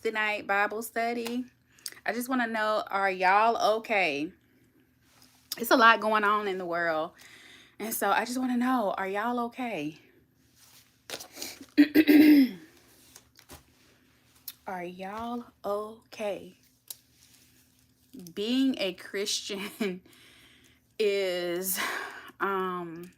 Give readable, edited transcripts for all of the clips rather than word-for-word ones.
Wednesday night Bible study. I just want to know, are y'all okay? It's a lot going on in the world. And so I just want to know, are y'all okay? Are y'all okay? Being a Christian is um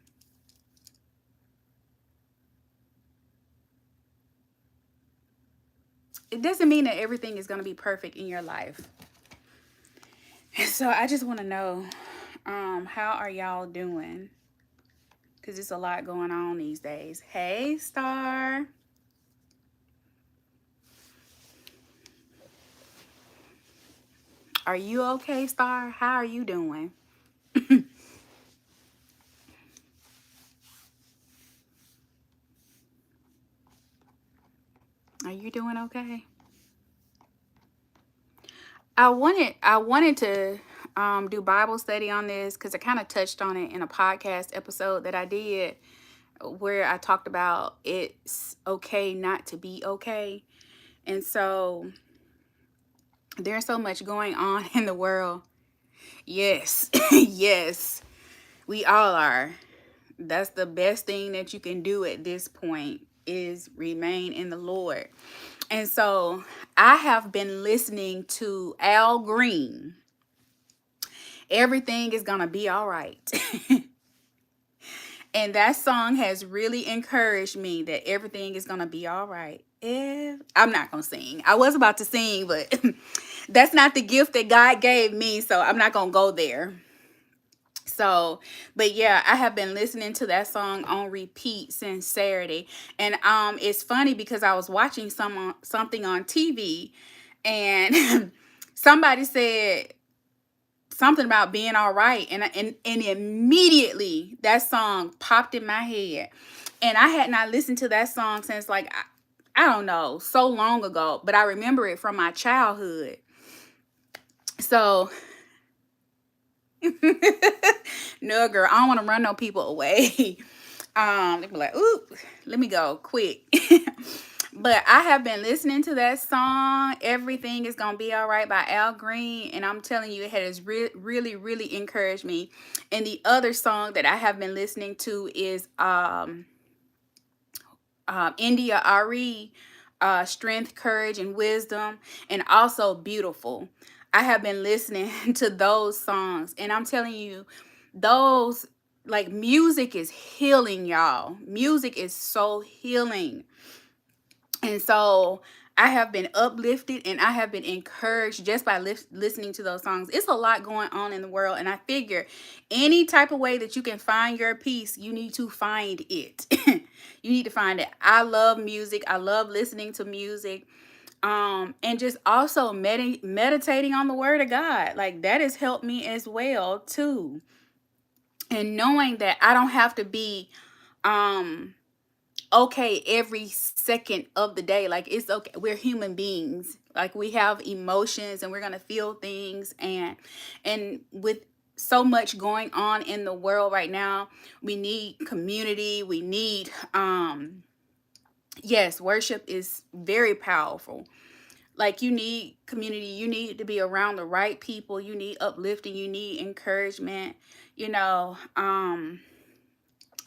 it doesn't mean that everything is going to be perfect in your life. And so I just want to know, how are y'all doing? Because it's a lot going on these days. Hey, Star. Are you okay, Star? How are you doing? Are you doing okay? I wanted to do Bible study on this because I kind of touched on it in a podcast episode that I did where I talked about it's okay not to be okay. And so there's so much going on in the world. Yes. Yes. We all are. That's the best thing that you can do at this point is remain in the Lord. And so I have been listening to Al Green. Everything is going to be all right. And that song has really encouraged me that everything is going to be all right. I'm not going to sing. I was about to sing, but that's not the gift that God gave me. So I'm not going to go there. So, but yeah, I have been listening to that song on repeat since Saturday. And it's funny because I was watching something on TV and somebody said something about being all right, and immediately that song popped in my head. And I had not listened to that song since like I don't know, so long ago, but I remember it from my childhood. So no, girl, I don't want to run no people away. They be like, ooh, let me go quick. But I have been listening to that song, Everything is Gonna Be All Right by Al Green. And I'm telling you, it has really, really encouraged me. And the other song that I have been listening to is India Ari, Strength, Courage, and Wisdom, and also Beautiful. I have been listening to those songs, and I'm telling you, those like music is healing, y'all. Music is so healing. And so I have been uplifted and I have been encouraged just by listening to those songs. It's a lot going on in the world. And I figure any type of way that you can find your peace, you need to find it. You need to find it. I love music. I love listening to music. And just also meditating on the word of God. Like that has helped me as well too. And knowing that I don't have to be um okay every second of the day. Like it's okay, we're human beings, like we have emotions and we're gonna feel things, and with so much going on in the world right now, we need community, we need yes, worship is very powerful. Like you need community, you need to be around the right people, you need uplifting, you need encouragement, you know.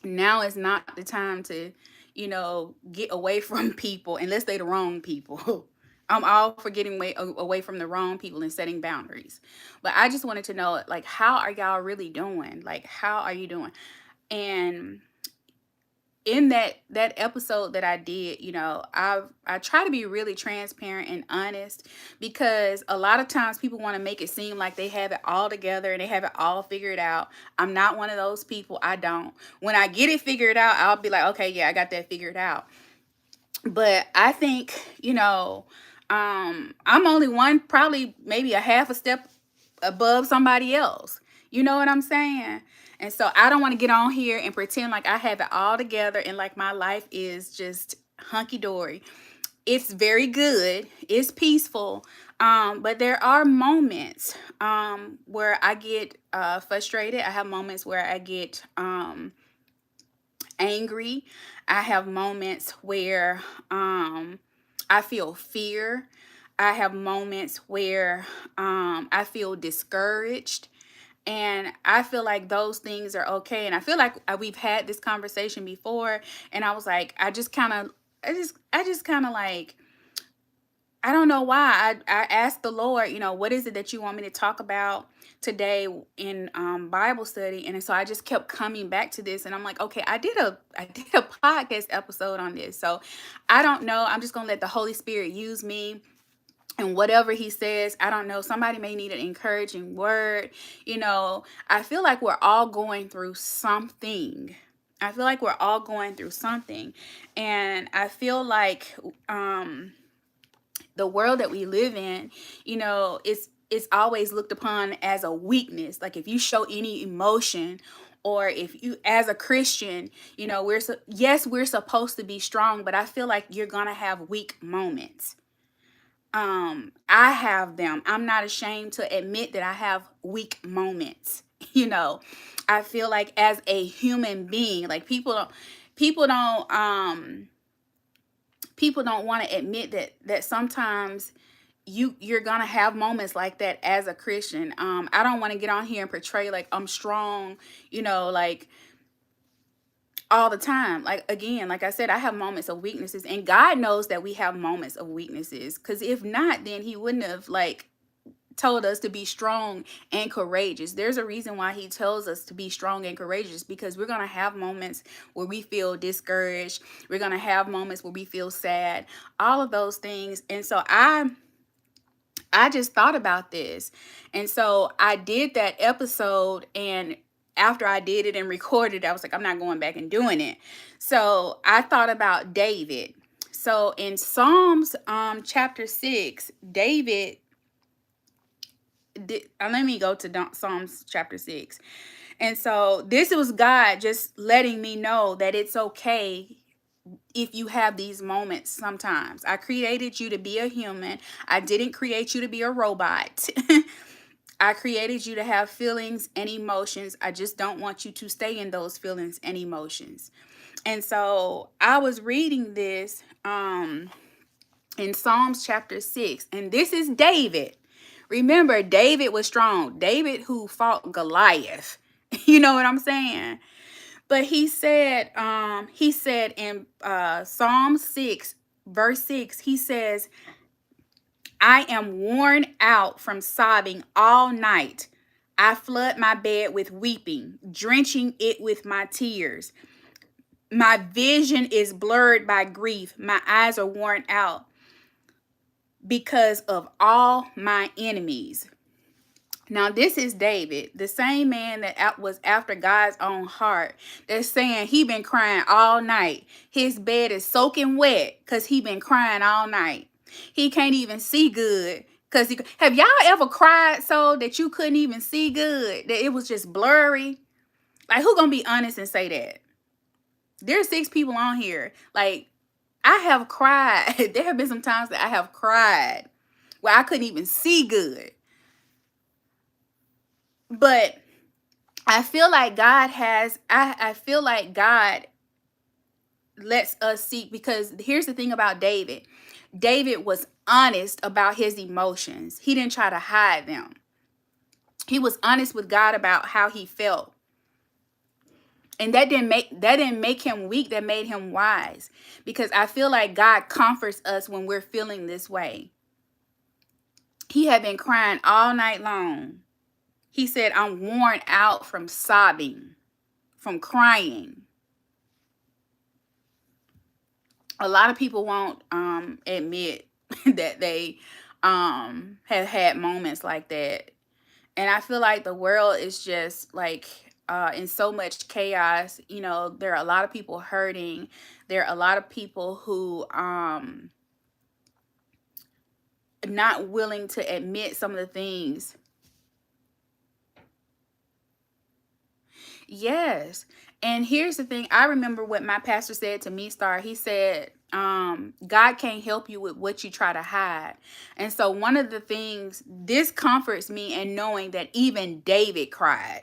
Now is not the time to, get away from people unless they the wrong people. I'm all for getting away from the wrong people and setting boundaries. But I just wanted to know, like, how are y'all really doing? Like, how are you doing? And in that episode that I did, I try to be really transparent and honest, because a lot of times people want to make it seem like they have it all together and they have it all figured out. I'm not one of those people. I don't. When I get it figured out, I'll be like, okay, yeah, I got that figured out. But I think, I'm only one, probably maybe a half a step above somebody else. You know what I'm saying? And so I don't want to get on here and pretend like I have it all together and like my life is just hunky dory. It's very good. It's peaceful. But there are moments where I get frustrated. I have moments where I get angry. I have moments where I feel fear. I have moments where I feel discouraged, and I feel like those things are okay. And I feel like we've had this conversation before, and I was like, I just kind of like, I don't know why. I asked the Lord, what is it that you want me to talk about today in Bible study? And so I just kept coming back to this, and I'm like, okay, I did a podcast episode on this. So I don't know. I'm just gonna let the Holy Spirit use me. And whatever he says, I don't know. Somebody may need an encouraging word. I feel like we're all going through something. I feel like we're all going through something. And I feel like the world that we live in, it's always looked upon as a weakness. Like if you show any emotion, or if you, as a Christian, yes, we're supposed to be strong, but I feel like you're gonna have weak moments. I have them. I'm not ashamed to admit that I have weak moments. I feel like as a human being, like people don't people don't want to admit that sometimes you're gonna have moments like that as a Christian. I don't want to get on here and portray like I'm strong, like all the time. Like, again, like I said, I have moments of weaknesses, and God knows that we have moments of weaknesses, because if not, then he wouldn't have like told us to be strong and courageous. There's a reason why he tells us to be strong and courageous, because we're going to have moments where we feel discouraged. We're going to have moments where we feel sad, all of those things. And so I just thought about this. And so I did that episode, and after I did it and recorded, I was like, I'm not going back and doing it. So I thought about David. So in Psalms chapter 6, David let me go to Psalms chapter 6. And so this was God just letting me know that it's okay if you have these moments sometimes. I created you to be a human. I didn't create you to be a robot. I created you to have feelings and emotions. I just don't want you to stay in those feelings and emotions. And so I was reading this in Psalms chapter 6, and this is David. Remember, David was strong. David who fought Goliath. You know what I'm saying? But he said in Psalm 6, verse 6, he says, I am worn out from sobbing all night. I flood my bed with weeping, drenching it with my tears. My vision is blurred by grief. My eyes are worn out because of all my enemies. Now, this is David, the same man that was after God's own heart, that's saying he been crying all night. His bed is soaking wet because he been crying all night. He can't even see good. Have y'all ever cried so that you couldn't even see good? That it was just blurry? Like, who gonna be honest and say that? There's 6 people on here. Like, I have cried. There have been some times that I have cried where I couldn't even see good. But I feel like I feel like God lets us see, because here's the thing about David. David was honest about his emotions. He didn't try to hide them. He was honest with God about how he felt. And that didn't make him weak. That made him wise. Because I feel like God comforts us when we're feeling this way. He had been crying all night long. He said, I'm worn out from sobbing, from crying. A lot of people won't admit that they have had moments like that. And I feel like the world is just like in so much chaos. There are a lot of people hurting. There are a lot of people who not willing to admit some of the things. Yes. And here's the thing. I remember what my pastor said to me, Star. He said, God can't help you with what you try to hide. And so one of the things, this comforts me in knowing that even David cried.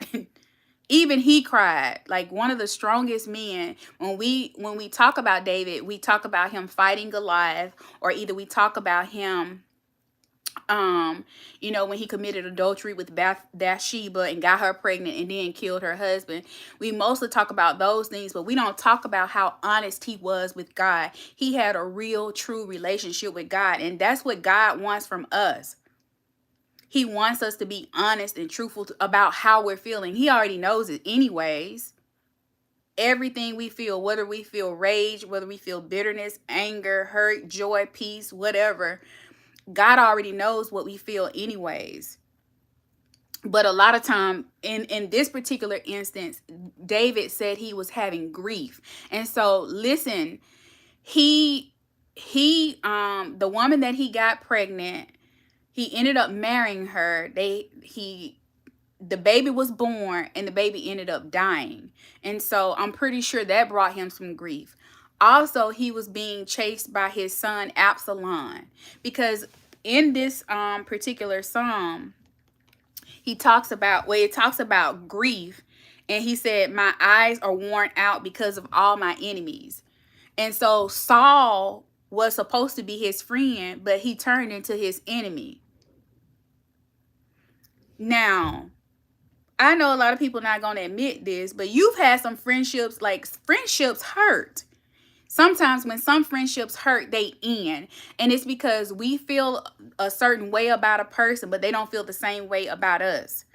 Even he cried. Like one of the strongest men. When we talk about David, we talk about him fighting Goliath, or either we talk about him You know, when he committed adultery with Bathsheba and got her pregnant and then killed her husband. We mostly talk about those things, but we don't talk about how honest he was with God. He had a real, true relationship with God, and that's what God wants from us. He wants us to be honest and truthful about how we're feeling. He already knows it anyways. Everything we feel, whether we feel rage, whether we feel bitterness, anger, hurt, joy, peace, whatever, God already knows what we feel anyways. But a lot of time in this particular instance, David said he was having grief. And so listen, the woman that he got pregnant, he ended up marrying her. The baby was born and the baby ended up dying. And so I'm pretty sure that brought him some grief. Also, he was being chased by his son Absalom, because in this particular psalm, it talks about grief, and he said, my eyes are worn out because of all my enemies. And so Saul was supposed to be his friend, but he turned into his enemy. Now, I know a lot of people not going to admit this, but you've had some friendships, like friendships hurt. Sometimes when some friendships hurt, they end. And it's because we feel a certain way about a person, but they don't feel the same way about us.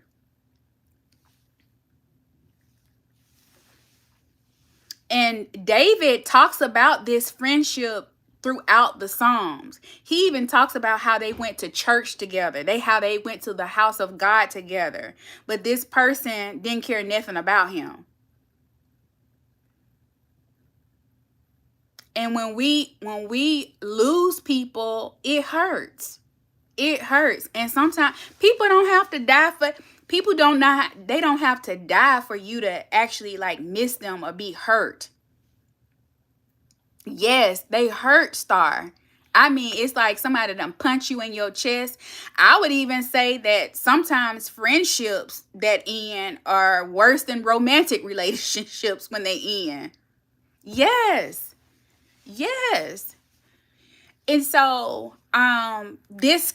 And David talks about this friendship throughout the Psalms. He even talks about how they went to church together. How they went to the house of God together. But this person didn't care nothing about him. And when we lose people, it hurts. It hurts. And sometimes people don't have to die for they don't have to die for you to actually like miss them or be hurt. Yes, they hurt, Star. I mean, it's like somebody done punch you in your chest. I would even say that sometimes friendships that end are worse than romantic relationships when they end. Yes. Yes. And so this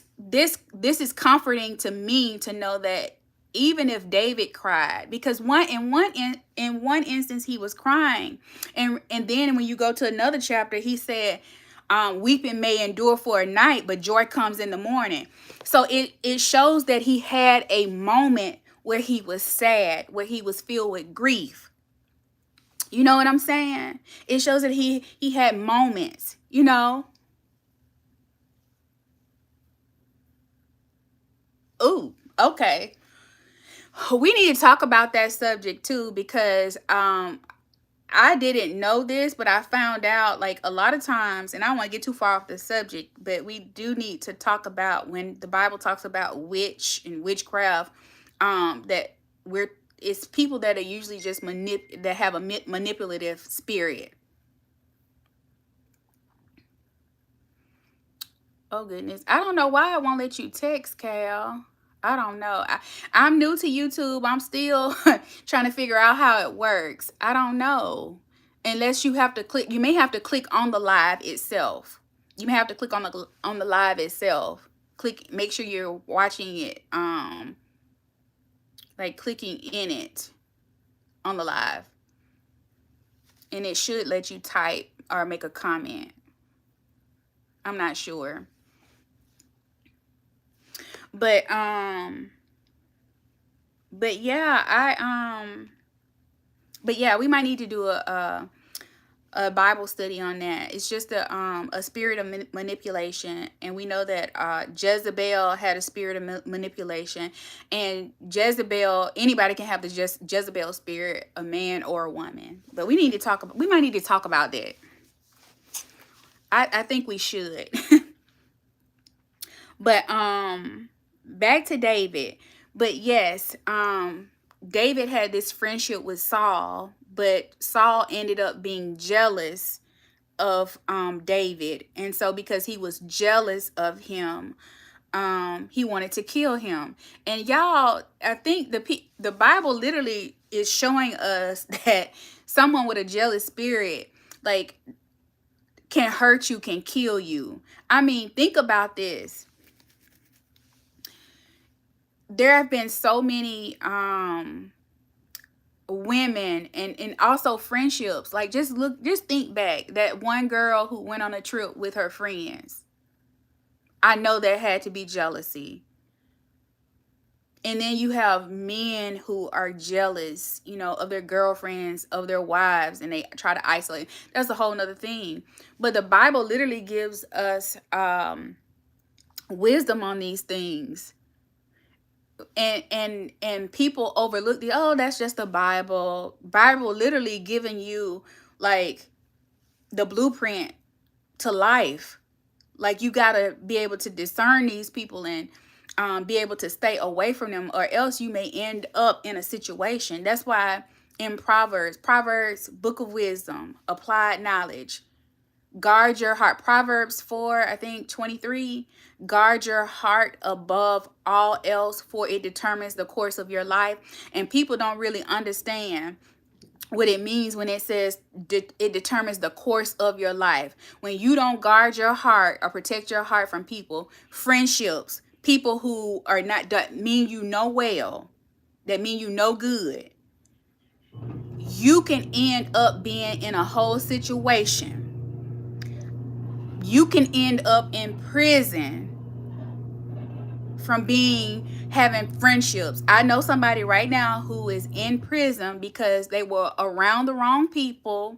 is comforting to me to know that even if David cried, because in one instance he was crying, and then when you go to another chapter, he said, weeping may endure for a night, but joy comes in the morning. So it shows that he had a moment where he was sad, where he was filled with grief. You know what I'm saying? It shows that he had moments, you know. Ooh, okay. We need to talk about that subject too, because I didn't know this, but I found out like a lot of times, and I don't want to get too far off the subject, but we do need to talk about when the Bible talks about witch and witchcraft, that it's people that are usually just that have a manipulative spirit. Oh goodness, I don't know why I won't let you text, Cal. I don't know. I'm new to YouTube. I'm still trying to figure out how it works. I don't know. Unless you have to click, you may have to click on the live itself. You may have to click on the live itself. Make sure you're watching it, like clicking in it on the live. And it should let you type or make a comment. I'm not sure. But yeah, but yeah, we might need to do a Bible study on that. It's just a spirit of manipulation, and we know that Jezebel had a spirit of manipulation, and anybody can have the Jezebel spirit, a man or a woman. But we might need to talk about that. I think we should. But back to David. But yes, David had this friendship with Saul, but Saul ended up being jealous of David. And so because he was jealous of him, he wanted to kill him. And y'all, I think the Bible literally is showing us that someone with a jealous spirit, like, can hurt you, can kill you. I mean, think about this. there have been so many women and also friendships. Like, just think back, that one girl who went on a trip with her friends. I know there had to be jealousy. And then you have men who are jealous, of their girlfriends, of their wives, and they try to isolate. That's a whole nother thing. But the Bible literally gives us wisdom on these things. And people overlook that's just the Bible literally giving you like the blueprint to life. Like, you gotta be able to discern these people and be able to stay away from them, or else you may end up in a situation. That's why in Proverbs, book of wisdom, applied knowledge, guard your heart. Proverbs 4, I think 23, guard your heart above all else, for it determines the course of your life. And people don't really understand what it means when it says it determines the course of your life. When you don't guard your heart or protect your heart from people, friendships, people who are not, that mean you know well, that mean you know good, you can end up being in a whole situation. You can end up in prison from having friendships. I know somebody right now who is in prison because they were around the wrong people.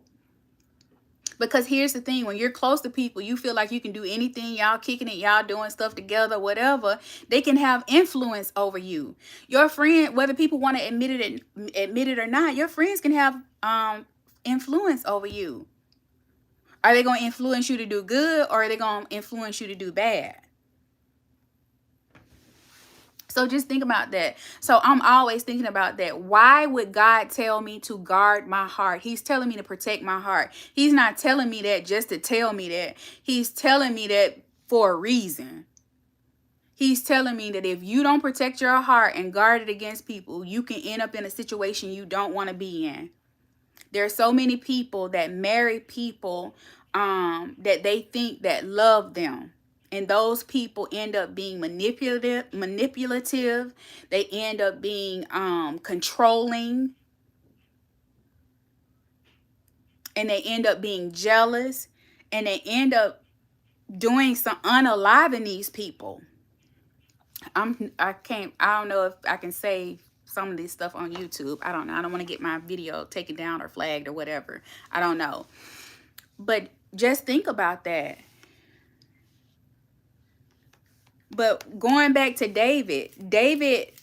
Because here's the thing, when you're close to people, you feel like you can do anything. Y'all kicking it, y'all doing stuff together, whatever. They can have influence over you. Your friend, whether people want to admit it or not, your friends can have influence over you. Are they going to influence you to do good, or are they going to influence you to do bad? So just think about that. So I'm always thinking about that. Why would God tell me to guard my heart? He's telling me to protect my heart. He's not telling me that just to tell me that. He's telling me that for a reason. He's telling me that if you don't protect your heart and guard it against people, you can end up in a situation you don't want to be in. There are so many people that marry people that they think that love them. And those people end up being manipulative. They end up being controlling. And they end up being jealous. And they end up doing some unaliving these people. I don't know if I can say some of this stuff on YouTube. I don't know. I don't want to get my video taken down or flagged or whatever. I don't know. But just think about that. But going back to David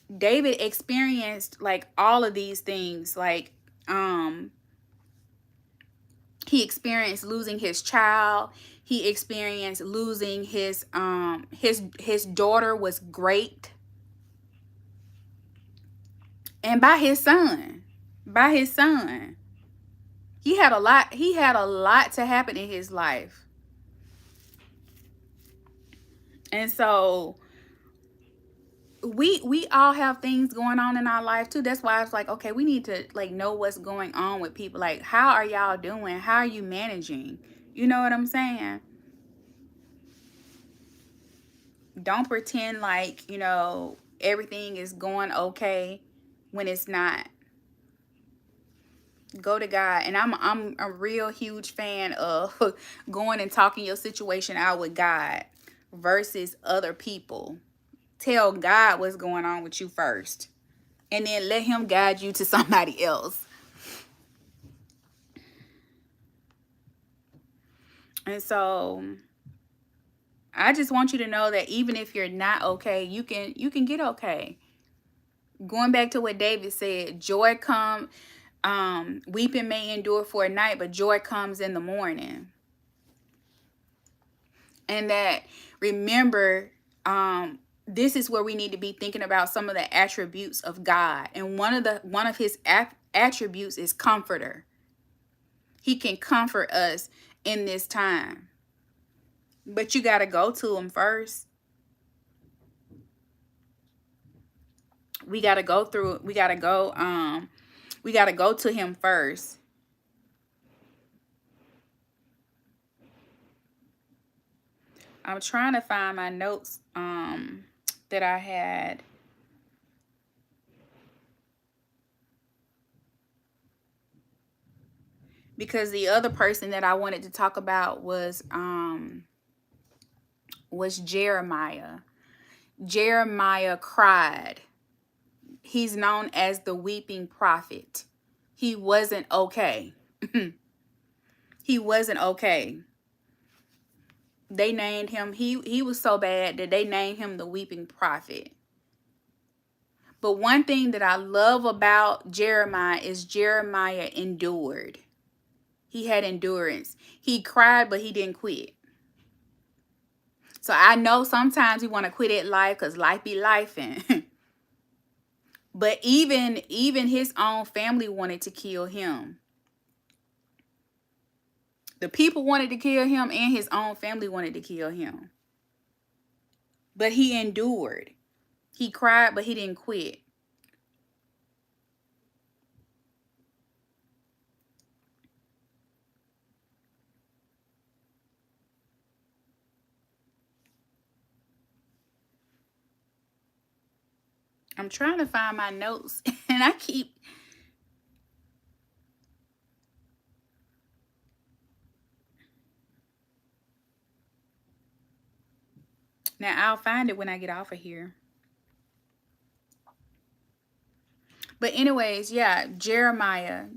experienced like all of these things. Like he experienced losing his child. He experienced losing his daughter was great. And by his son. He had a lot to happen in his life. And so we all have things going on in our life too. That's why I was like, okay, we need to like know what's going on with people. Like, how are y'all doing? How are you managing? You know what I'm saying? Don't pretend like, everything is going okay when it's not. Go to God. And I'm a real huge fan of going and talking your situation out with God versus other people. Tell God what's going on with you first, and then let him guide you to somebody else. And so I just want you to know that even if you're not okay, you can get okay. Going back to what David said, joy come, weeping may endure for a night, but joy comes in the morning. And that, remember, this is where we need to be thinking about some of the attributes of God. And one of his attributes is comforter. He can comfort us in this time. But you got to go to him first. We got to go to him first. I'm trying to find my notes that I had. because the other person that I wanted to talk about was Jeremiah. Jeremiah cried. He's known as the weeping prophet. He wasn't okay. He wasn't okay. They named him, he was so bad that they named him the weeping prophet. But one thing that I love about Jeremiah is Jeremiah endured. He had endurance. He cried, but he didn't quit. So I know sometimes we want to quit at life because life be lifing. But even his own family wanted to kill him. The people wanted to kill him, and his own family wanted to kill him. But he endured. He cried, but he didn't quit. I'm trying to find my notes, and I keep... Now, I'll find it when I get off of here. But anyways, yeah, Jeremiah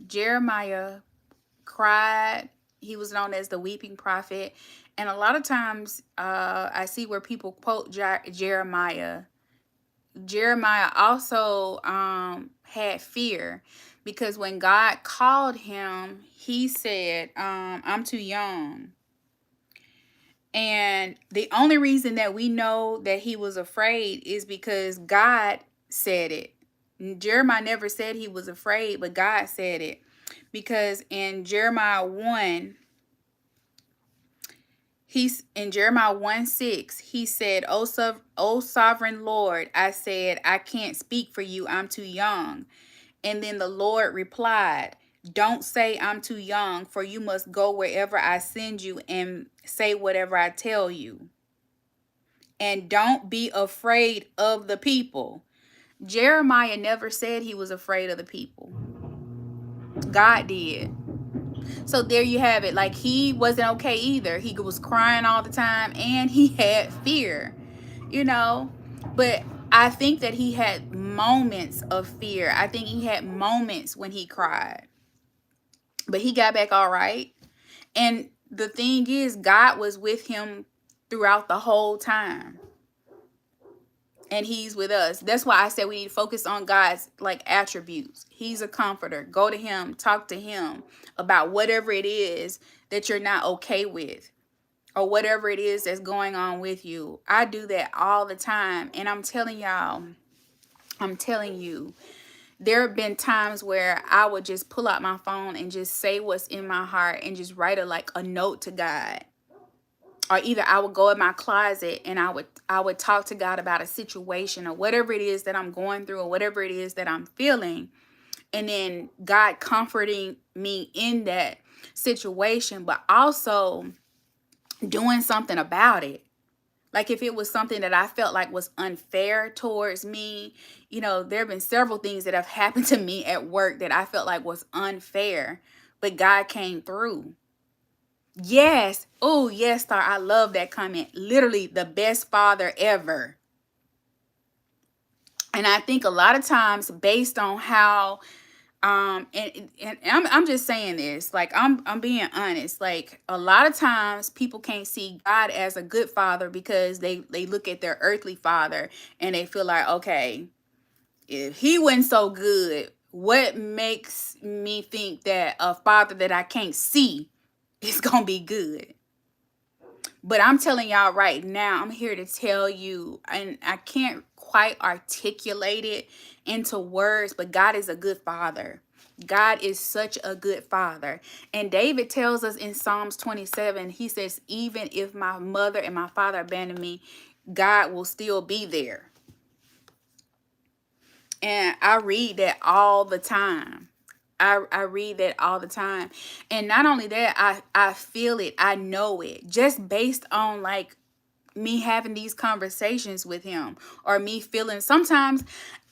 cried. He was known as the weeping prophet. And a lot of times I see where people quote Jeremiah. Jeremiah also had fear, because when God called him, he said, I'm too young. And the only reason that we know that he was afraid is because God said it. Jeremiah never said he was afraid, but God said it. Because in Jeremiah 1, in Jeremiah 1:6, he said, O sovereign Lord, I said, I can't speak for you. I'm too young. And then the Lord replied, don't say I'm too young, for you must go wherever I send you and say whatever I tell you. And don't be afraid of the people. Jeremiah never said he was afraid of the people. God did. So there you have it. Like, he wasn't okay either. He was crying all the time, and he had fear, you know. But I think that he had moments of fear. I think he had moments when he cried. But he got back all right. And the thing is, God was with him throughout the whole time. And he's with us. That's why I said we need to focus on God's like attributes. He's a comforter. Go to him, talk to him about whatever it is that you're not okay with, or whatever it is that's going on with you. I do that all the time. And I'm telling you, there have been times where I would just pull out my phone and just say what's in my heart and just write a note to God. Or either I would go in my closet and I would talk to God about a situation or whatever it is that I'm going through or whatever it is that I'm feeling. And then God comforting me in that situation, but also doing something about it. Like, if it was something that I felt like was unfair towards me, there have been several things that have happened to me at work that I felt like was unfair, but God came through. Yes. Oh, yes, Star. I love that comment. Literally the best father ever. And I think a lot of times, based on how and I'm just saying this, like, I'm being honest. Like, a lot of times people can't see God as a good father because they look at their earthly father and they feel like, okay, if he wasn't so good, what makes me think that a father that I can't see is gonna be good? But I'm telling y'all right now, I'm here to tell you, and I can't quite articulate it into words, but God is a good father. God is such a good father. And David tells us in Psalms 27, he says, even if my mother and my father abandon me, God will still be there. And I read that all the time. I read that all the time. And not only that, I feel it. I know it. Just based on like me having these conversations with him, or me feeling, sometimes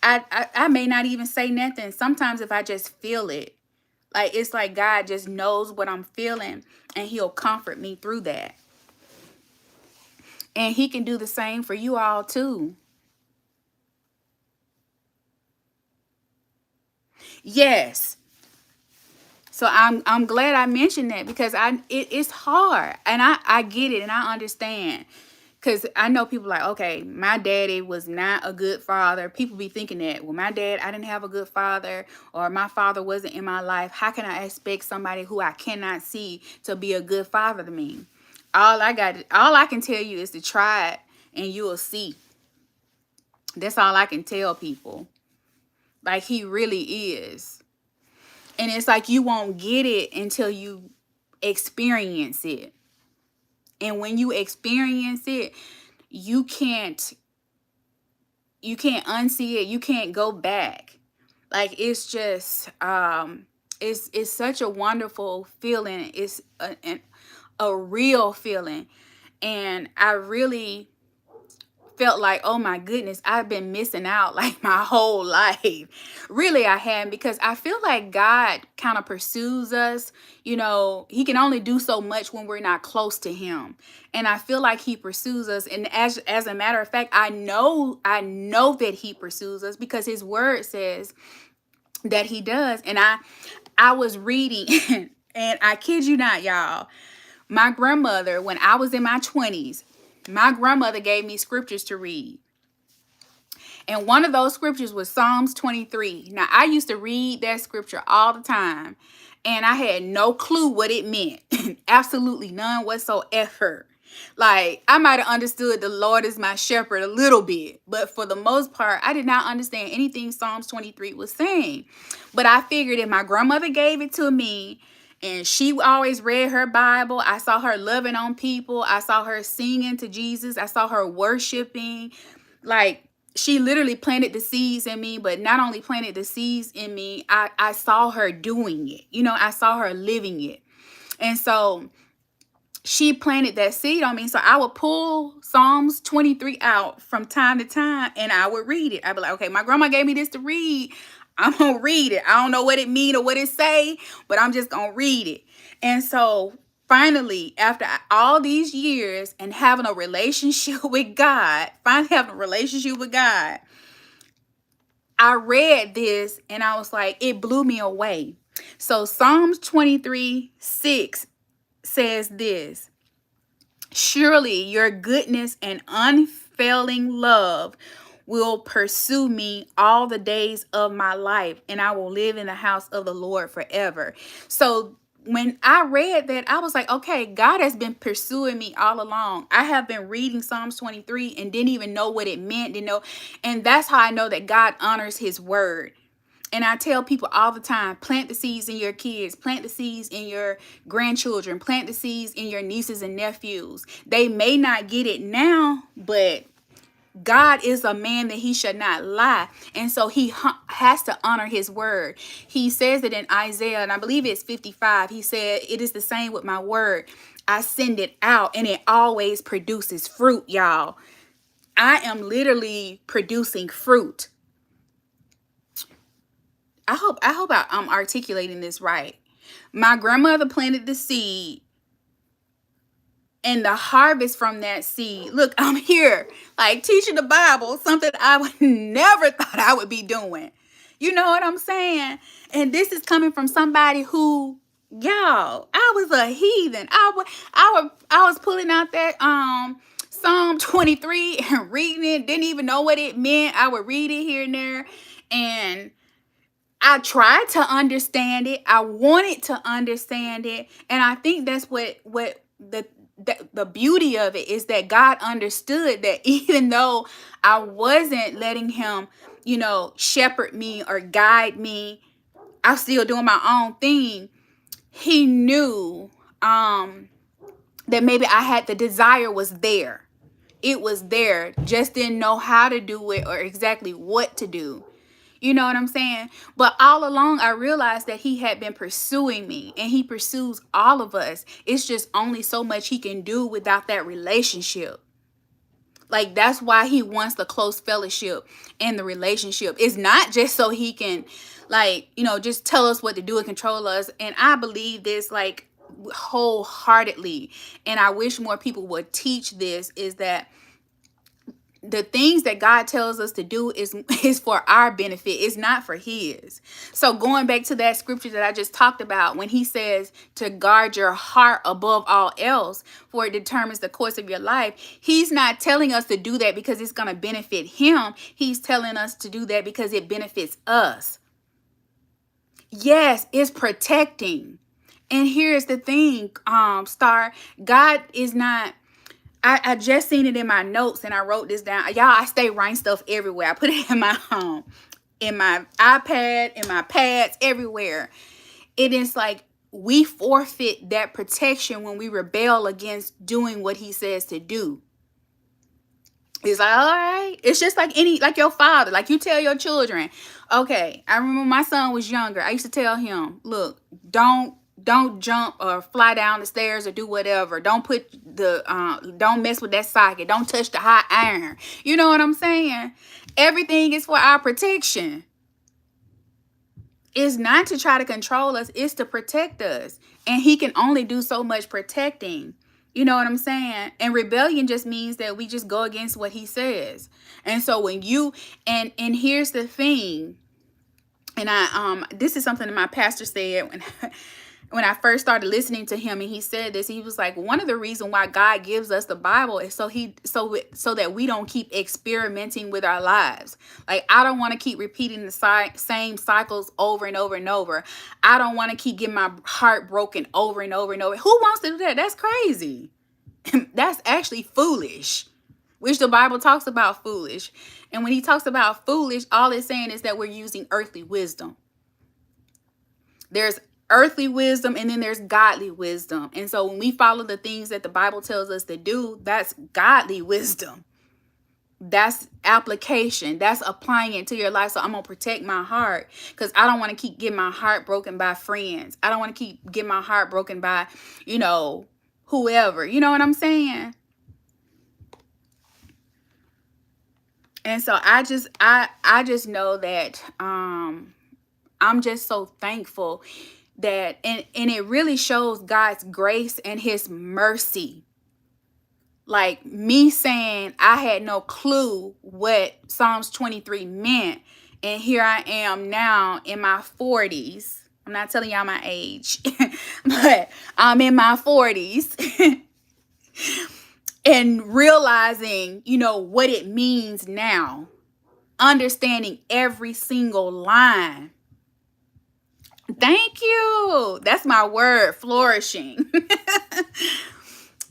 I may not even say nothing. Sometimes if I just feel it, Like, it's like God just knows what I'm feeling, and he'll comfort me through that. And he can do the same for you all too. Yes. So I'm glad I mentioned that, because it's hard, and I get it, and I understand. Because I know people like, okay, my daddy was not a good father. People be thinking that, well, my dad, I didn't have a good father, or my father wasn't in my life. How can I expect somebody who I cannot see to be a good father to me? All I can tell you is to try it, and you will see. That's all I can tell people. Like, he really is. And it's like you won't get it until you experience it. And when you experience it, you can't unsee it. You can't go back. Like, it's just it's such a wonderful feeling. It's a real feeling. And I really felt like, oh my goodness, I've been missing out like my whole life. Really, I had, because I feel like God kind of pursues us. You know, he can only do so much when we're not close to him. And I feel like he pursues us. And as a matter of fact, I know that he pursues us, because his word says that he does. And I was reading and I kid you not, y'all, my grandmother, when I was in my 20s, my grandmother gave me scriptures to read. And one of those scriptures was Psalms 23. Now, I used to read that scripture all the time, and I had no clue what it meant. Absolutely none whatsoever. Like, I might have understood the Lord is my shepherd a little bit, but for the most part, I did not understand anything Psalms 23 was saying. But I figured if my grandmother gave it to me, and she always read her Bible, I saw her loving on people, I saw her singing to Jesus, I saw her worshiping. Like, she literally planted the seeds in me. But not only planted the seeds in me, I saw her doing it. You know, I saw her living it. And so she planted that seed on me. So I would pull Psalms 23 out from time to time, and I would read it. I'd be like, okay, my grandma gave me this to read. I'm going to read it. I don't know what it mean or what it say, but I'm just going to read it. And so finally, after all these years and having a relationship with God, I read this and I was like, it blew me away. So Psalms 23:6 says this: surely your goodness and unfailing love will pursue me all the days of my life, and I will live in the house of the Lord forever. So when I read that, I was like, okay, God has been pursuing me all along. I have been reading Psalms 23 and didn't even know what it meant, didn't know. And that's how I know that God honors his word. And I tell people all the time, plant the seeds in your kids, plant the seeds in your grandchildren, plant the seeds in your nieces and nephews. They may not get it now, but God is a man that he should not lie. And so he has to honor his word. He says it in Isaiah, and I believe it's 55. He said, it is the same with my word. I send it out and it always produces fruit, y'all. I am literally producing fruit. I hope I'm articulating this right. My grandmother planted the seed, and the harvest from that seed. Look, I'm here, like, teaching the Bible, something I would never thought I would be doing. You know what I'm saying? And this is coming from somebody who, y'all, I was a heathen. I was pulling out that Psalm 23 and reading it, didn't even know what it meant. I would read it here and there, and I tried to understand it. I wanted to understand it. And I think that's what the beauty of it is, that God understood that even though I wasn't letting him, you know, shepherd me or guide me, I was still doing my own thing. He knew that maybe I had the desire was there. It was there. Just didn't know how to do it or exactly what to do. You know what I'm saying? But all along, I realized that he had been pursuing me, and he pursues all of us. It's just only so much he can do without that relationship. Like, that's why he wants the close fellowship and the relationship. It's not just so he can like, just tell us what to do and control us. And I believe this like wholeheartedly. And I wish more people would teach this, is that the things that God tells us to do is for our benefit. It's not for his. So going back to that scripture that I just talked about, when he says to guard your heart above all else, for it determines the course of your life, he's not telling us to do that because it's going to benefit him. He's telling us to do that because it benefits us. Yes, it's protecting. And here's the thing, Star, God is not, I just seen it in my notes and I wrote this down. Y'all, I stay writing stuff everywhere. I put it in my in my iPad, in my pads, everywhere. It is like we forfeit that protection when we rebel against doing what he says to do. It's like, all right. It's just like like your father. Like you tell your children, okay, I remember my son was younger. I used to tell him, look, don't jump or fly down the stairs or do whatever. Don't don't mess with that socket. Don't touch the hot iron. You know what I'm saying? Everything is for our protection. It's not to try to control us. It's to protect us. And he can only do so much protecting. You know what I'm saying? And rebellion just means that we just go against what he says. And so when you, and here's the thing, and this is something that my pastor said when I first started listening to him, and he said this, he was like, one of the reasons why God gives us the Bible is so that we don't keep experimenting with our lives. Like, I don't want to keep repeating the same cycles over and over and over. I don't want to keep getting my heart broken over and over and over. Who wants to do that? That's crazy. That's actually foolish, which the Bible talks about foolish. And when he talks about foolish, all it's saying is that we're using earthly wisdom. There's earthly wisdom and then there's godly wisdom. And so when we follow the things that the Bible tells us to do, that's godly wisdom. That's application. That's applying it to your life. So I'm going to protect my heart because I don't want to keep getting my heart broken by friends. I don't want to keep getting my heart broken by, whoever. You know what I'm saying? And so I just know that I'm just so thankful that, and it really shows God's grace and his mercy. Like me saying I had no clue what Psalms 23 meant. And here I am now in my 40s. I'm not telling y'all my age, but I'm in my 40s and realizing, what it means now, understanding every single line. Thank you. That's my word, flourishing.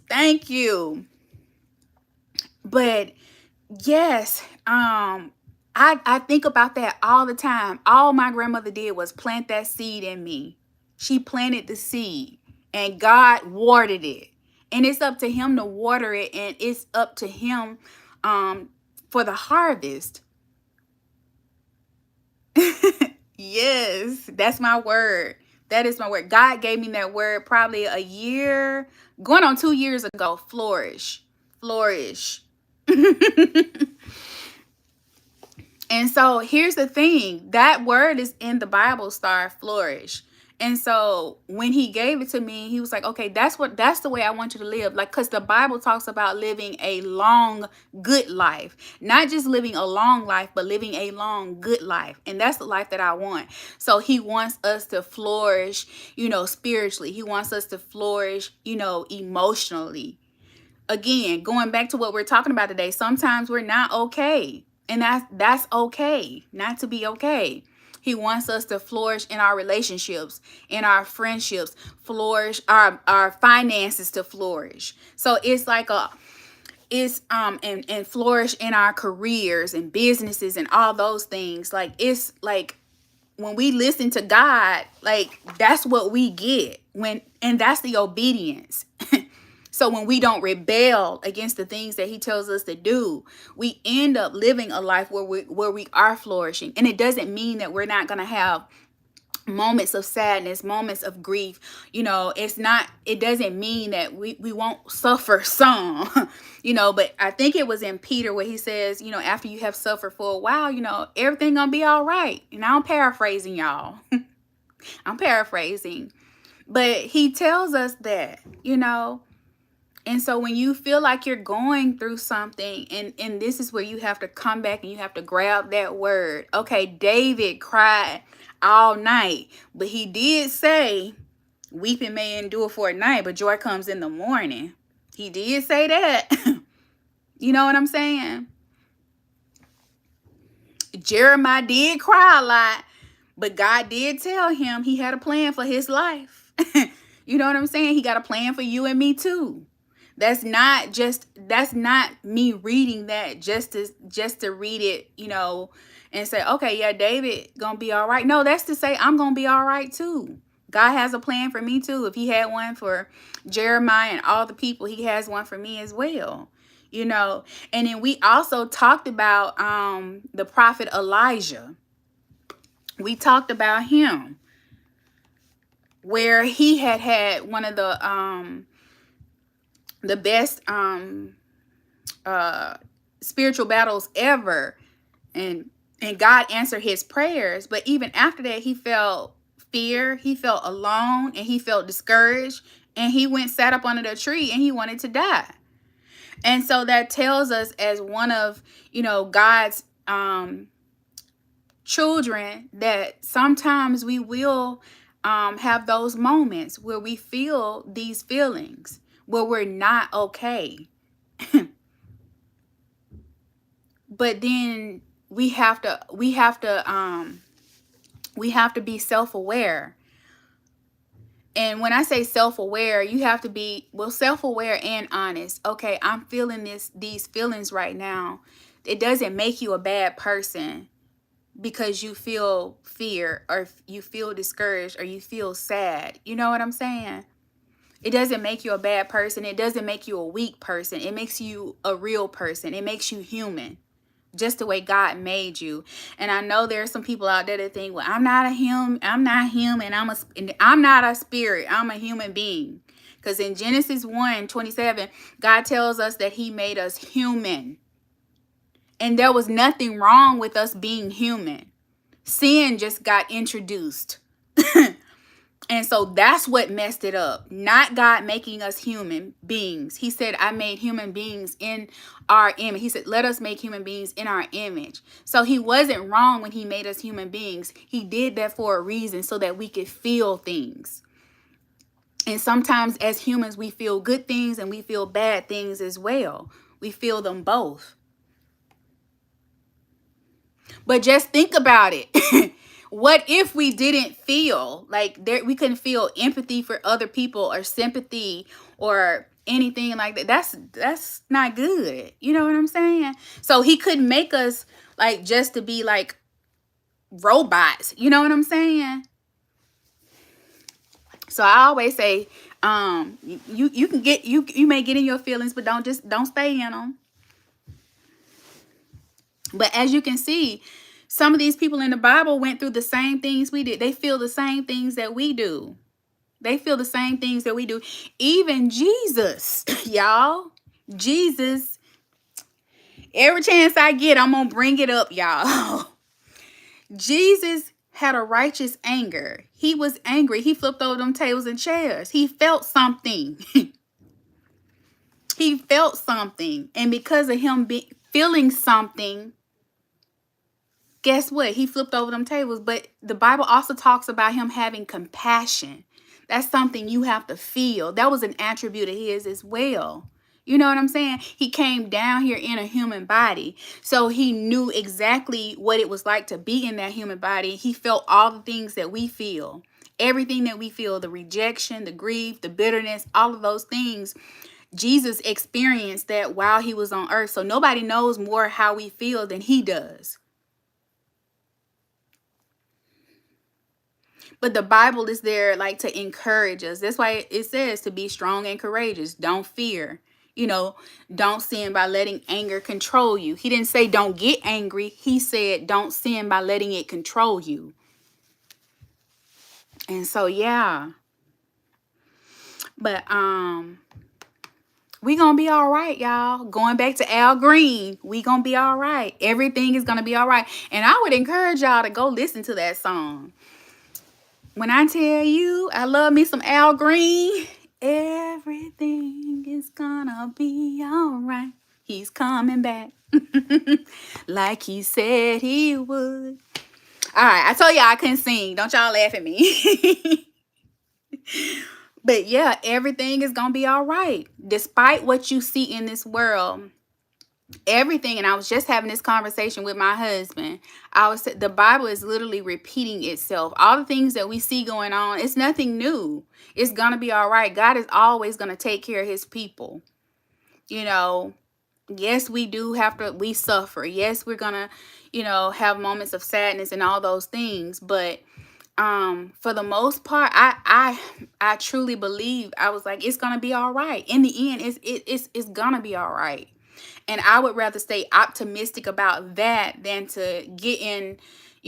Thank you. But yes, I think about that all the time. All my grandmother did was plant that seed in me. She planted the seed and God watered it. And it's up to him to water it, and it's up to him for the harvest. Yes, that's my word. That is my word. God gave me that word probably a year, going on 2 years ago. Flourish. And so here's the thing. That word is in the Bible, Star, flourish. And so when he gave it to me, he was like, okay, that's the way I want you to live. Like, because the Bible talks about living a long, good life, not just living a long life, but living a long, good life. And that's the life that I want. So he wants us to flourish, spiritually. He wants us to flourish, emotionally. Again, going back to what we're talking about today, sometimes we're not okay. And that's okay, not to be okay. He wants us to flourish in our relationships, in our friendships, flourish our finances, to flourish. So it's like and flourish in our careers and businesses and all those things. Like, it's like when we listen to God, like that's what we get and that's the obedience. So when we don't rebel against the things that he tells us to do, we end up living a life where we are flourishing. And it doesn't mean that we're not going to have moments of sadness, moments of grief. It doesn't mean that we won't suffer some, but I think it was in Peter where he says, after you have suffered for a while, everything gonna be all right. And I'm paraphrasing, y'all. I'm paraphrasing. But he tells us that, and so when you feel like you're going through something, and this is where you have to come back and you have to grab that word. Okay, David cried all night, but he did say, weeping may endure for a night, but joy comes in the morning. He did say that. You know what I'm saying? Jeremiah did cry a lot, but God did tell him he had a plan for his life. You know what I'm saying? He got a plan for you and me too. That's not me reading that just to read it, and say, okay, yeah, David gonna be all right. No, that's to say I'm gonna be all right too. God has a plan for me too. If he had one for Jeremiah and all the people, he has one for me as well. And then we also talked about the prophet Elijah. We talked about him, where he had one of the best spiritual battles ever, and God answered his prayers. But even after that, he felt fear, he felt alone, and he felt discouraged, and he sat up under the tree and he wanted to die. And so that tells us, as one of God's children, that sometimes we will have those moments where we feel these feelings, where we're not okay. But then we have to be self-aware. And when I say self-aware, you have to be self-aware and honest. Okay, I'm feeling these feelings right now. It doesn't make you a bad person because you feel fear, or you feel discouraged, or you feel sad. You know what I'm saying? It doesn't make you a bad person. It doesn't make you a weak person. It makes you a real person. It makes you human, just the way God made you. And I know there are some people out there that think, well, I'm not human. I'm not a spirit. I'm a human being. Because in Genesis 1:27, God tells us that he made us human. And there was nothing wrong with us being human. Sin just got introduced. And so that's what messed it up. Not God making us human beings. He said, I made human beings in our image. He said, let us make human beings in our image. So he wasn't wrong when he made us human beings. He did that for a reason, so that we could feel things. And sometimes as humans, we feel good things and we feel bad things as well. We feel them both. But just think about it. What if we didn't feel like we couldn't feel empathy for other people, or sympathy, or anything like that? That's not good. You know what I'm saying? So he couldn't make us like just to be like robots. You know what I'm saying? So I always say, you may get in your feelings, but don't stay in them. But as you can see, some of these people in the Bible went through the same things we did. They feel the same things that we do. They feel the same things that we do. Even Jesus, y'all. Jesus, every chance I get, I'm going to bring it up, y'all. Jesus had a righteous anger. He was angry. He flipped over them tables and chairs. He felt something. He felt something. And because of him feeling something, guess what? He flipped over them tables. But the Bible also talks about him having compassion. That's something you have to feel. That was an attribute of his as well. You know what I'm saying? He came down here in a human body. So he knew exactly what it was like to be in that human body. He felt all the things that we feel. Everything that we feel, the rejection, the grief, the bitterness, all of those things. Jesus experienced that while he was on earth. So nobody knows more how we feel than he does. But the Bible is there like to encourage us. That's why it says to be strong and courageous. Don't fear. Don't sin by letting anger control you. He didn't say don't get angry. He said don't sin by letting it control you. And so yeah, but we gonna be all right, y'all. Going back to Al Green, we gonna be all right. Everything is gonna be all right. And I would encourage y'all to go listen to that song. When I tell you I love me some Al Green, everything is gonna be all right. He's coming back like he said he would. All right, I told y'all I couldn't sing. Don't y'all laugh at me. But yeah, everything is gonna be all right. Despite what you see in this world, everything, and I was just having this conversation with my husband. The Bible is literally repeating itself. All the things that we see going on, it's nothing new. It's gonna be all right. God is always gonna take care of his people. You know, yes, we suffer. Yes, we're gonna, have moments of sadness and all those things, but for the most part, I truly believe, I was like, it's gonna be all right. In the end, it's gonna be all right. And I would rather stay optimistic about that than to get in,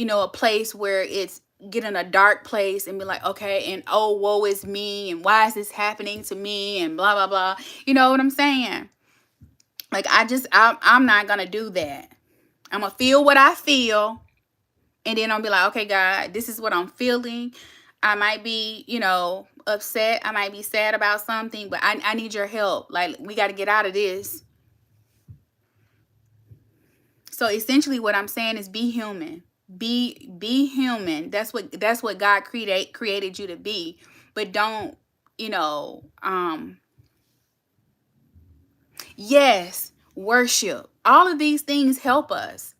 a place where it's get in a dark place and be like, okay, and oh, woe is me, and why is this happening to me, and blah blah blah. You know what I'm saying? Like, I'm not gonna do that. I'm gonna feel what I feel, and then I'll be like, okay, God, this is what I'm feeling. I might be, upset. I might be sad about something, but I need your help. Like, we got to get out of this. So essentially what I'm saying is be human. Be human. That's what God created you to be. But don't, yes, worship. All of these things help us.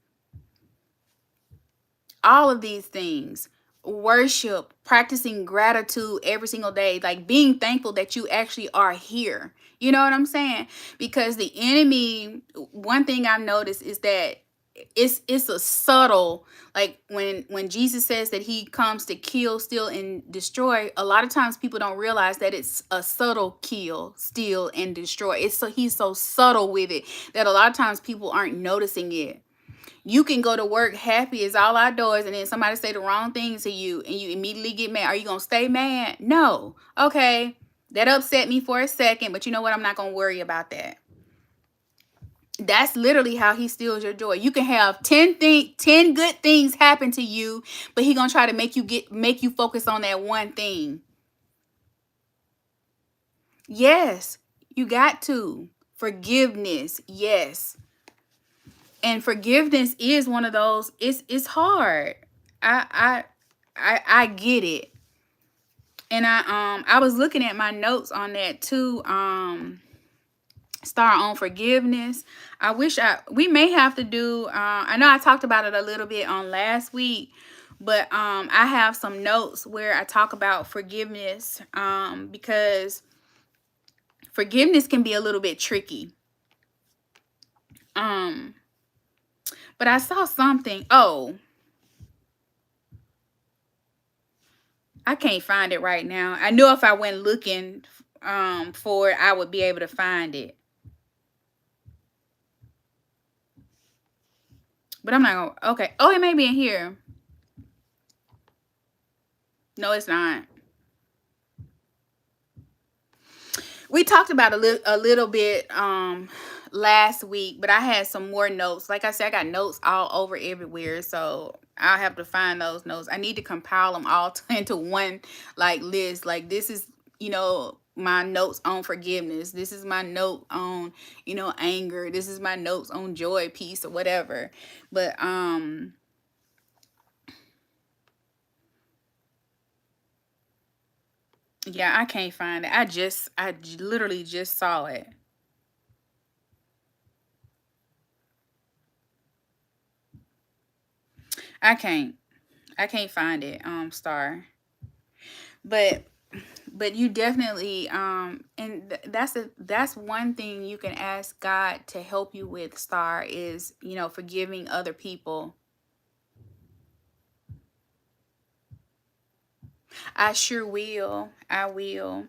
All of these things. Worship, practicing gratitude every single day, like being thankful that you actually are here. You know what I'm saying? Because the enemy, one thing I've noticed is that it's a subtle, like when Jesus says that he comes to kill, steal, and destroy, a lot of times people don't realize that it's a subtle kill, steal, and destroy. He's so subtle with it that a lot of times people aren't noticing it. You can go to work happy as all outdoors, and then somebody say the wrong thing to you and you immediately get mad. Are you gonna stay mad? No. Okay, that upset me for a second, but you know what? I'm not gonna worry about that. That's literally how he steals your joy. You can have 10 good things happen to you, but he gonna try to make you focus on that one thing. Yes, you got to. Forgiveness, yes. And forgiveness is one of those, it's hard. I get it. And I was looking at my notes on that too. Star, on forgiveness. We may have to do, I know I talked about it a little bit on last week, but I have some notes where I talk about forgiveness, because forgiveness can be a little bit tricky. But I saw something. Oh, I can't find it right now. I knew if I went looking for it, I would be able to find it. But I'm not gonna. Okay. Oh, it may be in here. No, it's not. We talked about a little bit last week, but I had some more notes. Like I said, I got notes all over everywhere, so I'll have to find those notes. I need to compile them all into one like list. Like, this is, my notes on forgiveness. This is my note on, anger. This is my notes on joy, peace, or whatever. But yeah, I can't find it. I literally just saw it. I can't. I can't find it, Star. But you definitely, and that's one thing you can ask God to help you with, Star, is, forgiving other people. I sure will. I will.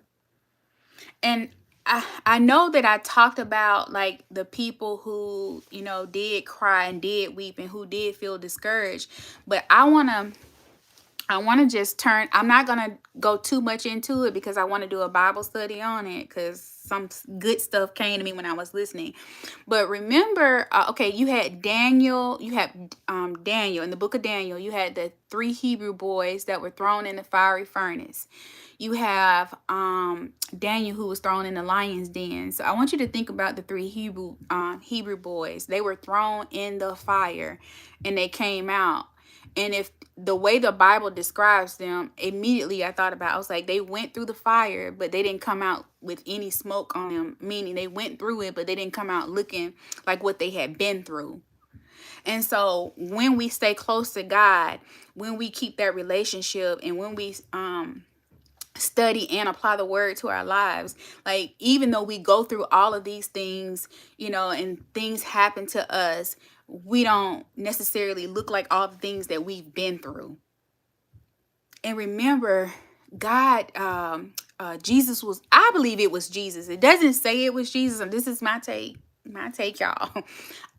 And I know that I talked about, like, the people who, did cry and did weep and who did feel discouraged, but I want to I want to just turn, I'm not going to go too much into it because I want to do a Bible study on it, because some good stuff came to me when I was listening. But remember, okay, you had Daniel, Daniel, in the book of Daniel, you had the 3 Hebrew boys that were thrown in the fiery furnace. You have Daniel, who was thrown in the lion's den. So I want you to think about the 3 Hebrew boys. They were thrown in the fire and they came out. And if the way the Bible describes them, immediately I thought about, I was like, they went through the fire, but they didn't come out with any smoke on them, meaning they went through it, but they didn't come out looking like what they had been through. And so when we stay close to God, when we keep that relationship, and when we study and apply the word to our lives, like, even though we go through all of these things, and things happen to us, we don't necessarily look like all the things that we've been through. And remember, God, Jesus was, I believe it was Jesus. It doesn't say it was Jesus, and this is my take, y'all.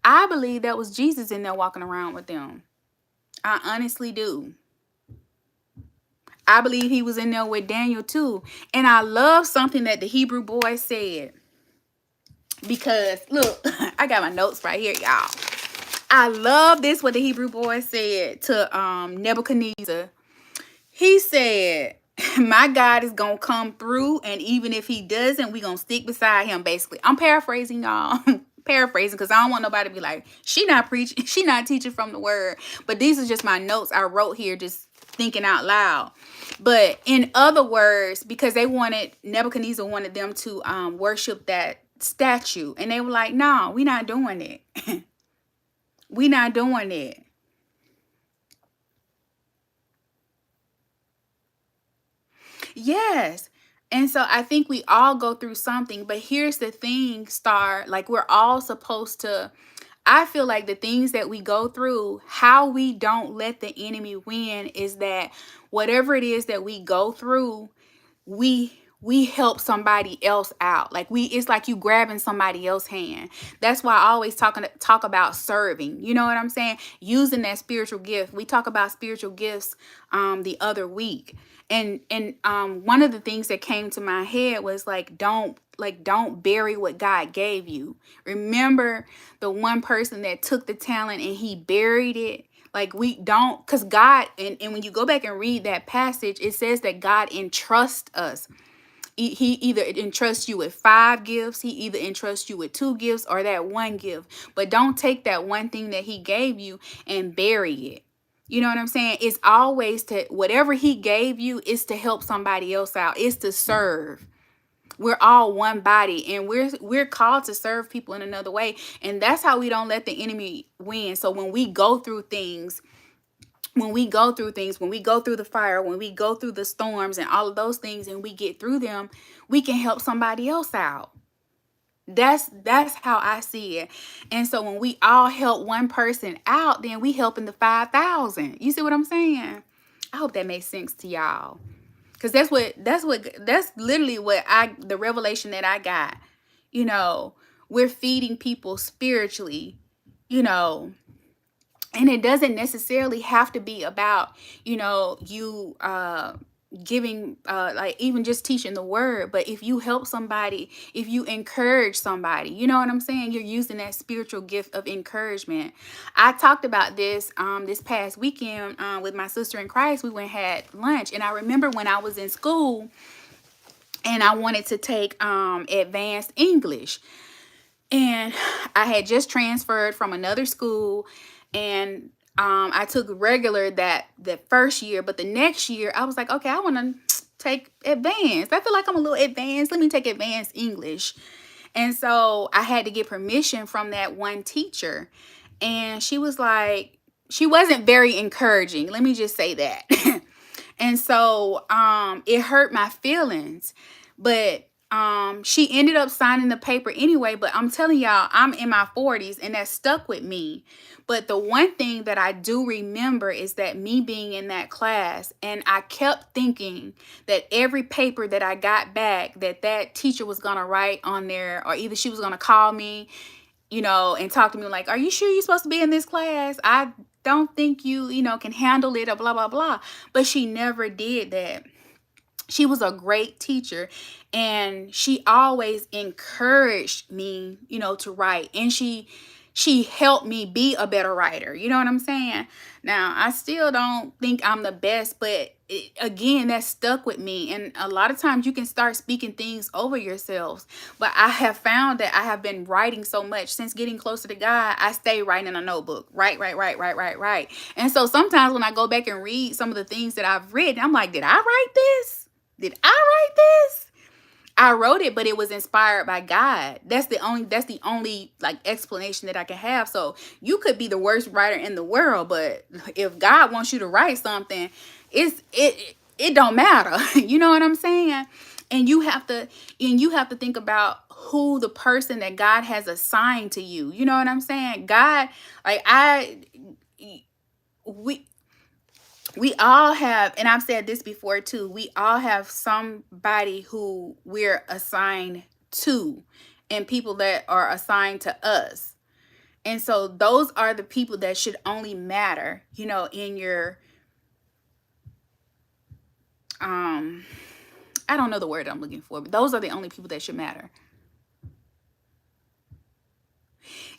I believe that was Jesus in there walking around with them. I honestly do. I believe he was in there with Daniel too. And I love something that the Hebrew boy said. Because, look, I got my notes right here, y'all. I love this, what the Hebrew boy said to Nebuchadnezzar. He said, my God is going to come through, and even if he doesn't, we're going to stick beside him, basically. I'm paraphrasing, y'all. Paraphrasing, because I don't want nobody to be like, she not preaching, she not teaching from the word. But these are just my notes I wrote here, just thinking out loud. But in other words, because Nebuchadnezzar wanted them to worship that statue, and they were like, no, we're not doing it. We're not doing it. Yes. And so I think we all go through something, but here's the thing, Star, like, we're all supposed to, I feel like the things that we go through, how we don't let the enemy win is that whatever it is that we go through, we help somebody else out. Like, it's like you grabbing somebody else's hand. That's why I always talk about serving. You know what I'm saying? Using that spiritual gift. We talk about spiritual gifts the other week. And one of the things that came to my head was don't bury what God gave you. Remember the one person that took the talent and he buried it? Like, we don't, because God, and when you go back and read that passage, it says that God entrusts us. He either entrusts you with 5 gifts, he either entrusts you with 2 gifts, or that 1 gift. But don't take that one thing that he gave you and bury it. You know what I'm saying? It's always whatever he gave you is to help somebody else out. It's to serve. We're all one body, and we're called to serve people in another way. And that's how we don't let the enemy win. So when we go through things, when we go through the fire, when we go through the storms and all of those things, and we get through them, we can help somebody else out. That's how I see it. And so when we all help one person out, then we helping the 5,000. You see what I'm saying? I hope that makes sense to y'all. Because that's literally what the revelation that I got. We're feeding people spiritually, and it doesn't necessarily have to be about, you giving, like, even just teaching the word. But if you help somebody, if you encourage somebody, you know what I'm saying? You're using that spiritual gift of encouragement. I talked about this this past weekend with my sister in Christ. We went and had lunch. And I remember when I was in school and I wanted to take advanced English. And I had just transferred from another school, and I took regular that first year. But the next year, I was like, okay, I want to take advanced. I feel like I'm a little advanced. Let me take advanced English. And so I had to get permission from that one teacher. And she was like, she wasn't very encouraging. Let me just say that. And so it hurt my feelings. But she ended up signing the paper anyway. But I'm telling y'all, I'm in my 40s, and that stuck with me. But the one thing that I do remember is that me being in that class, and I kept thinking that every paper that I got back, that teacher was going to write on there, or either she was going to call me, and talk to me like, are you sure you're supposed to be in this class? don't think you know, can handle it, or blah, blah, blah. But she never did that. She was a great teacher, and she always encouraged me, you know, to write. And she helped me be a better writer. You know what I'm saying? Now, I still don't think I'm the best, but again, that stuck with me. And a lot of times you can start speaking things over yourselves. But I have found that I have been writing so much since getting closer to God. I stay writing in a notebook. Right. And so sometimes when I go back and read some of the things that I've written, I'm like, did I write this? Did I write this? I wrote it, but it was inspired by God. That's the only like explanation that I can have. So you could be the worst writer in the world, but if God wants you to write something, it don't matter. You know what I'm saying? And you have to think about who the person that God has assigned to you. You know what I'm saying? God, like we all have, and I've said this before too, we all have somebody who we're assigned to, and people that are assigned to us. And so those are the people that should only matter, you know, in your I don't know the word I'm looking for, but those are the only people that should matter.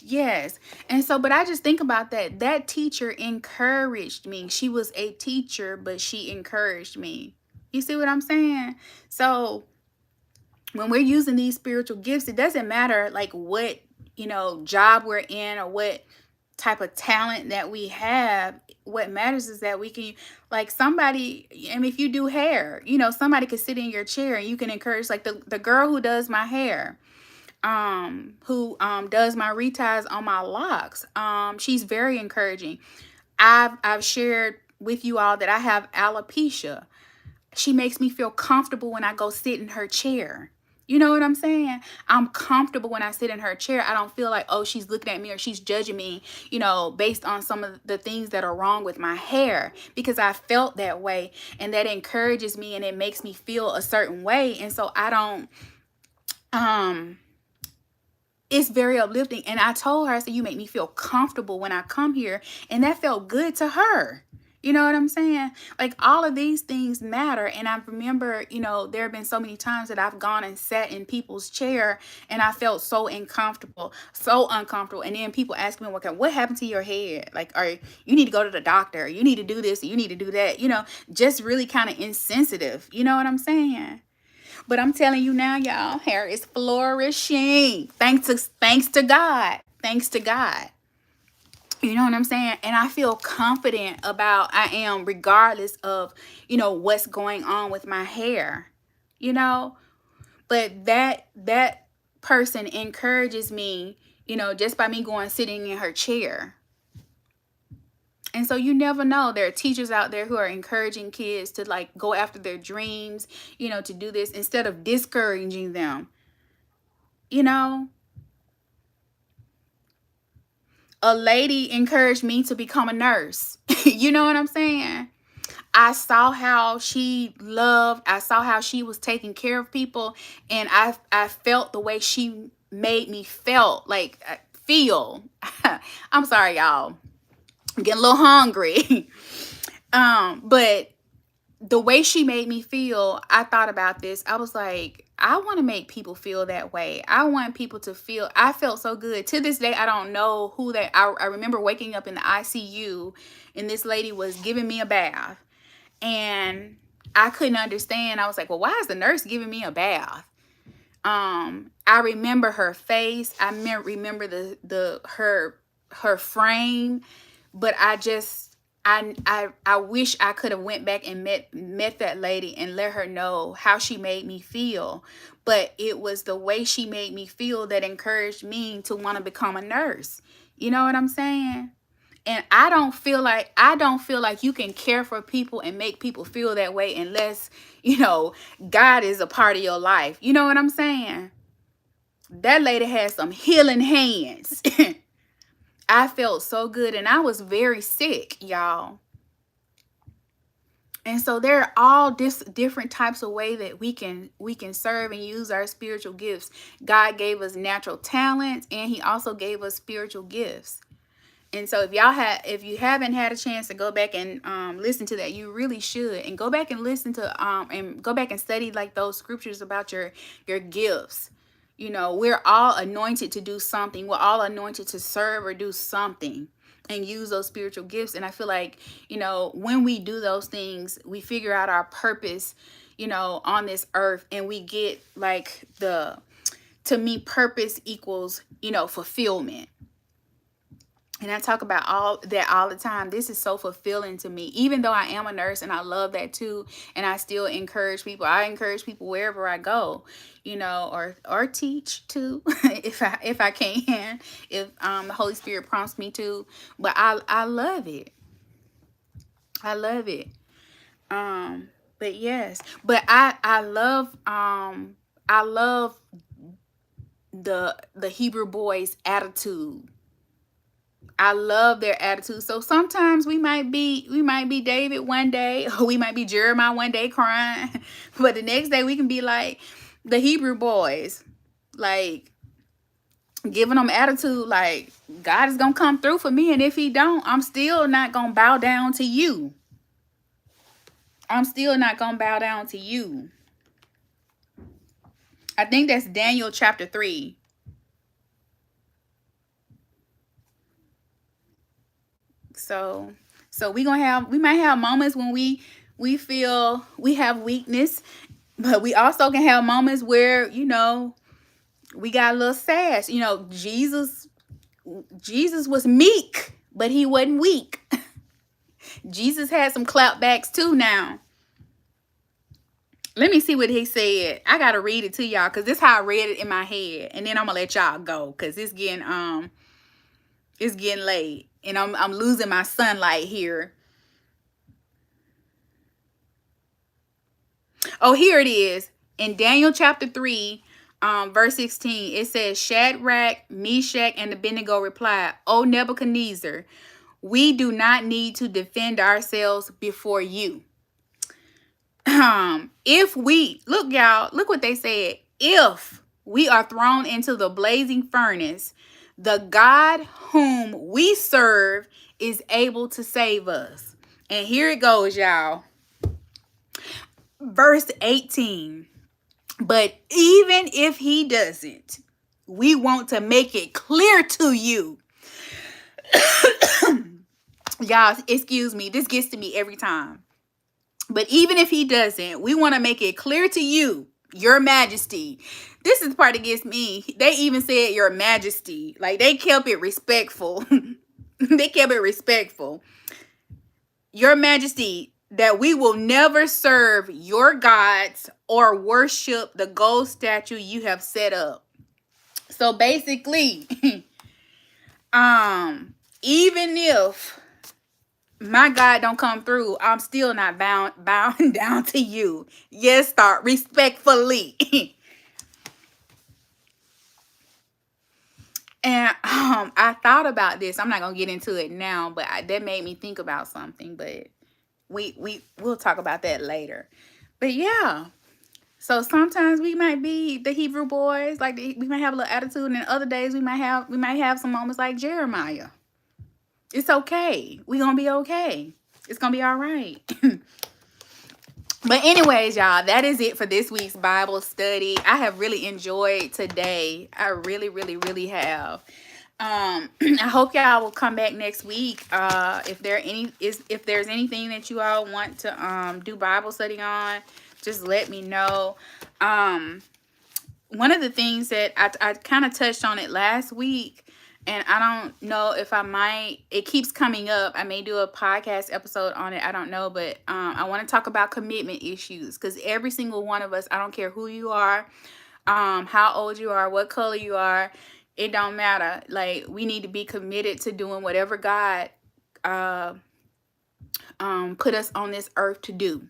Yes. And so, but I just think about that. That teacher encouraged me. She was a teacher, but she encouraged me. You see what I'm saying? So when we're using these spiritual gifts, it doesn't matter like what, you know, job we're in or what type of talent that we have. What matters is that we can, like, somebody, I mean, if you do hair, you know, somebody could sit in your chair and you can encourage, like the girl who does my hair, who does my reties on my locks. She's very encouraging. I've shared with you all that I have alopecia. She makes me feel comfortable when I go sit in her chair. You know what I'm saying? I'm comfortable when I sit in her chair. I don't feel like, oh, she's looking at me or she's judging me, you know, based on some of the things that are wrong with my hair, because I felt that way, and that encourages me and it makes me feel a certain way. And so I don't, it's very uplifting. And I told her, I said, you make me feel comfortable when I come here. And that felt good to her. You know what I'm saying? Like, all of these things matter. And I remember, you know, there have been so many times that I've gone and sat in people's chair and I felt so uncomfortable. And then people ask me, okay, what happened to your head? Like, you need to go to the doctor. You need to do this. You need to do that. You know, just really kind of insensitive. You know what I'm saying? But I'm telling you now, y'all, hair is flourishing. Thanks to God. Thanks to God. You know what I'm saying? And I feel confident about I am, regardless of, you know, what's going on with my hair. You know? But that person encourages me, you know, just by me going sitting in her chair. And so you never know. There are teachers out there who are encouraging kids to like go after their dreams, you know, to do this instead of discouraging them. You know, a lady encouraged me to become a nurse. You know what I'm saying? I saw how she loved, I saw how she was taking care of people, and I felt the way she made me feel. I'm sorry, y'all. I'm getting a little hungry. But the way she made me feel, I thought about this. I was like, I want to make people feel that way. I want people to feel, I felt so good. To this day, I don't know who that, I remember waking up in the ICU and this lady was giving me a bath. And I couldn't understand. I was like, well, why is the nurse giving me a bath? I remember her face. I remember her frame, but I wish I could have went back and met that lady and let her know how she made me feel. But it was the way she made me feel that encouraged me to want to become a nurse. You know what I'm saying? And I don't feel like you can care for people and make people feel that way unless, you know, God is a part of your life. You know what I'm saying? That lady had some healing hands. I felt so good, and I was very sick, y'all. And so there are all different types of way that we can serve and use our spiritual gifts. God gave us natural talents, and he also gave us spiritual gifts. And so if you haven't had a chance to go back and listen to that, you really should. And go back and listen to and go back and study like those scriptures about your gifts. You know, we're all anointed to do something. We're all anointed to serve or do something and use those spiritual gifts. And I feel like, you know, when we do those things, we figure out our purpose, you know, on this earth, and we get like to me, purpose equals, you know, fulfillment. And I talk about all that all the time. This is so fulfilling to me, even though I am a nurse and I love that too. And I still encourage people. I encourage people wherever I go, you know, or teach too, if I can, if the Holy Spirit prompts me to. But I love it. I love it. But yes, but I love the Hebrew boys' attitude. I love their attitude. So sometimes we might be David one day, or we might be Jeremiah one day crying, but the next day we can be like the Hebrew boys, like giving them attitude like God is gonna come through for me, and if he don't, I'm still not gonna bow down to you. I'm still not gonna bow down to you. I think that's Daniel chapter 3. So we might have moments when we feel we have weakness, but we also can have moments where, you know, we got a little sass. You know, Jesus was meek, but he wasn't weak. Jesus had some clapbacks too now. Let me see what he said. I gotta read it to y'all because this is how I read it in my head, and then I'm gonna let y'all go because it's getting late, and I'm losing my sunlight here. Oh, here it is. In Daniel chapter 3, verse 16, it says, Shadrach, Meshach, and Abednego replied, O Nebuchadnezzar, we do not need to defend ourselves before you. If we, look y'all, look what they said. If we are thrown into the blazing furnace, the God whom we serve is able to save us. And here it goes, y'all. Verse 18. But even if he doesn't, we want to make it clear to you. Y'all, excuse me. This gets to me every time. But even if he doesn't, we want to make it clear to you, your majesty. This is the part that gets me. They even said your majesty. Like, they kept it respectful. They kept it respectful. Your majesty, that we will never serve your gods or worship the gold statue you have set up. So basically, even if my God don't come through, I'm still not bound down to you. Yes, start respectfully. And I thought about this. I'm not gonna get into it now, but that made me think about something. But we'll talk about that later. But yeah, so sometimes we might be the Hebrew boys, like we might have a little attitude, and other days we might have some moments like Jeremiah. It's okay. We're gonna be okay. It's gonna be all right. But anyways, y'all, that is it for this week's Bible study. I have really enjoyed today. I really, really, really have. I hope y'all will come back next week. If there's anything that you all want to do Bible study on, just let me know. One of the things that I kind of touched on it last week, and I don't know if it keeps coming up. I may do a podcast episode on it. I don't know, but I want to talk about commitment issues, because every single one of us, I don't care who you are, how old you are, what color you are, it don't matter. Like, we need to be committed to doing whatever God put us on this earth to do.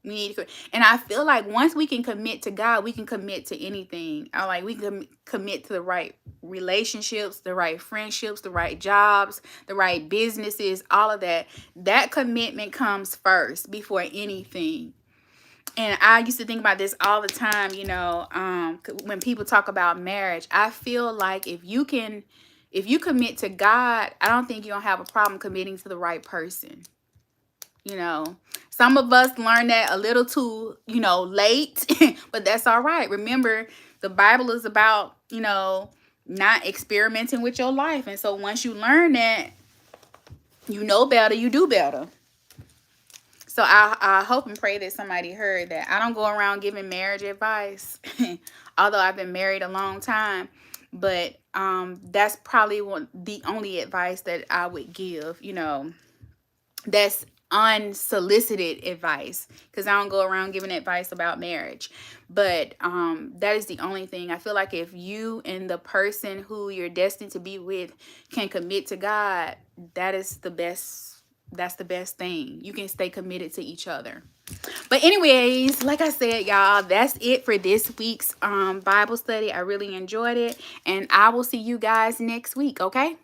We need to, and I feel like once we can commit to God, we can commit to anything. We can commit to the right relationships, the right friendships, the right jobs, the right businesses, all of that. That commitment comes first before anything. And I used to think about this all the time, you know, when people talk about marriage. I feel like if you can If you commit to God, I don't think you don't have a problem committing to the right person. You know, some of us learn that a little too, late, but that's all right. Remember, the Bible is about, not experimenting with your life. And so once you learn that, you know better, you do better. So I hope and pray that somebody heard that. I don't go around giving marriage advice, although I've been married a long time. But that's probably the only advice that I would give, that's unsolicited advice, because I don't go around giving advice about marriage. But that is the only thing. I feel like if you and the person who you're destined to be with can commit to God, that is the best. That's the best thing. You can stay committed to each other. But anyways, like I said, y'all, that's it for this week's Bible study. I really enjoyed it, and I will see you guys next week. Okay,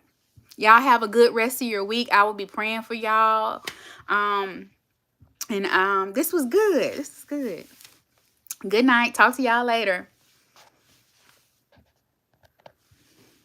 y'all have a good rest of your week. I will be praying for y'all. This was good. This is good. Good night. Talk to y'all later.